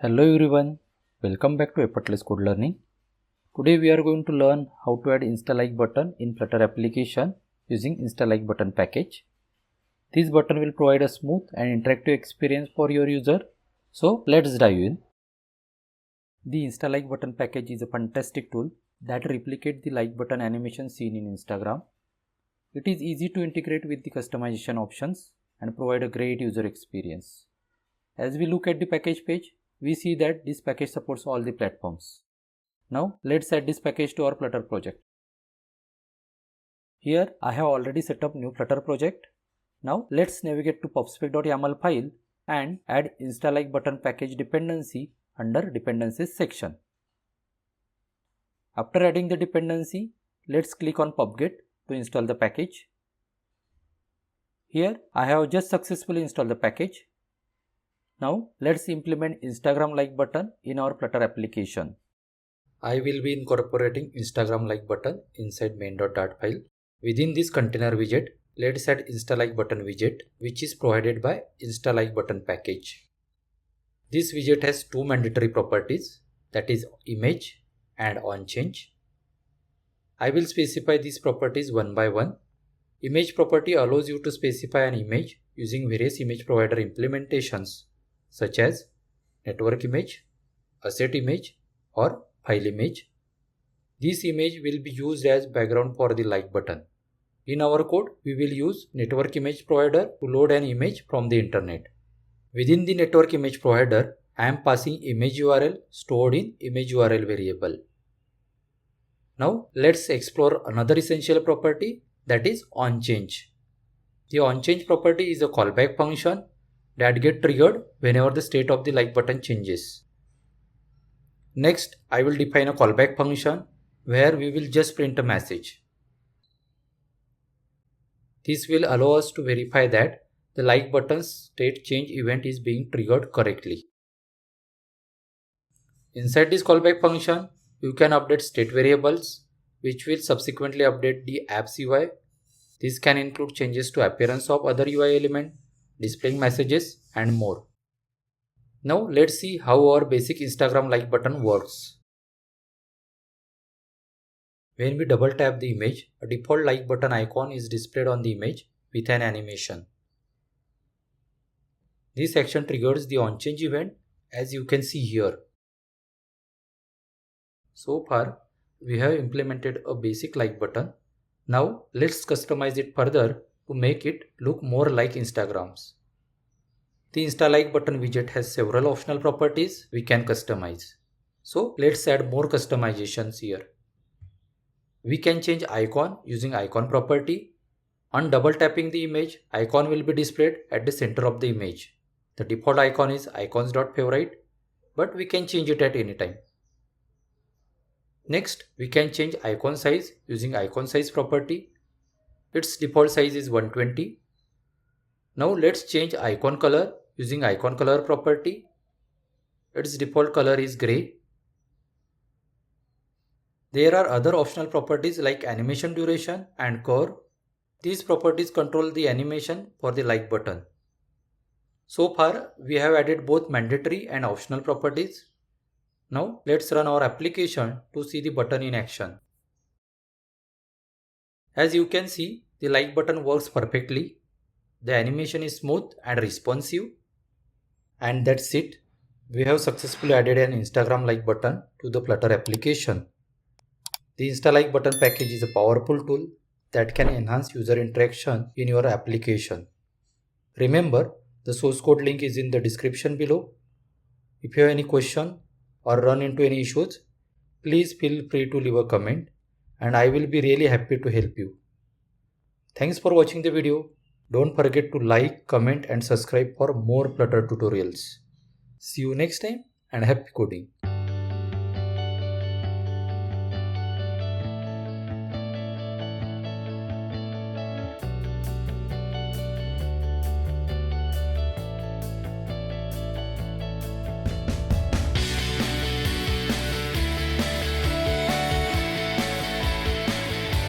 Hello everyone, welcome back to Effortless Code Learning. Today we are going to learn how to add Insta Like button in Flutter application using Insta Like button package. This button will provide a smooth and interactive experience for your user. So let's dive in. The Insta Like button package is a fantastic tool that replicates the like button animation seen in Instagram. It is easy to integrate with the customization options and provide a great user experience. As we look at the package page, we see that this package supports all the platforms. Now let's add this package to our Flutter project. Here I have already set up new Flutter project. Now let's navigate to pubspec.yaml file and add Insta Like button package dependency under dependencies section. After adding the dependency, let's click on pubget to install the package. Here I have just successfully installed the package. Now let's implement Instagram Like button in our Flutter application. I will be incorporating Instagram Like button inside main.dart file. Within this container widget, let's add Insta Like button widget, which is provided by Insta Like button package. This widget has two mandatory properties, that is image and onChange. I will specify these properties one by one. Image property allows you to specify an image using various image provider implementations such as network image, asset image, or file image. This image will be used as background for the like button. In our code, we will use network image provider to load an image from the internet. Within the network image provider, I am passing image URL stored in image URL variable. Now let's explore another essential property, that is onChange. The onChange property is a callback function that gets triggered whenever the state of the like button changes. Next, I will define a callback function where we will just print a message. This will allow us to verify that the like button's state change event is being triggered correctly. Inside this callback function, you can update state variables, which will subsequently update the app's UI. This can include changes to appearance of other UI element, displaying messages, and more. Now let's see how our basic Instagram like button works. When we double tap the image, a default like button icon is displayed on the image with an animation. This action triggers the onChange event, as you can see here. So far, we have implemented a basic like button. Now let's customize it further to make it look more like Instagram's. The Insta Like button widget has several optional properties we can customize. So let's add more customizations here. We can change icon using icon property. On double tapping the image, icon will be displayed at the center of the image. The default icon is icons.favorite, but we can change it at any time. Next, we can change icon size using icon size property. Its default size is 120. Now let's change icon color using icon color property. Its default color is gray. There are other optional properties like animation duration and curve. These properties control the animation for the like button. So far, we have added both mandatory and optional properties. Now let's run our application to see the button in action. As you can see, the like button works perfectly. The animation is smooth and responsive. And that's it. We have successfully added an Instagram like button to the Flutter application. The Insta Like button package is a powerful tool that can enhance user interaction in your application. Remember, the source code link is in the description below. If you have any question or run into any issues, please feel free to leave a comment and I will be really happy to help you. Thanks for watching the video. Don't forget to like, comment and subscribe for more Flutter tutorials. See you next time and happy coding.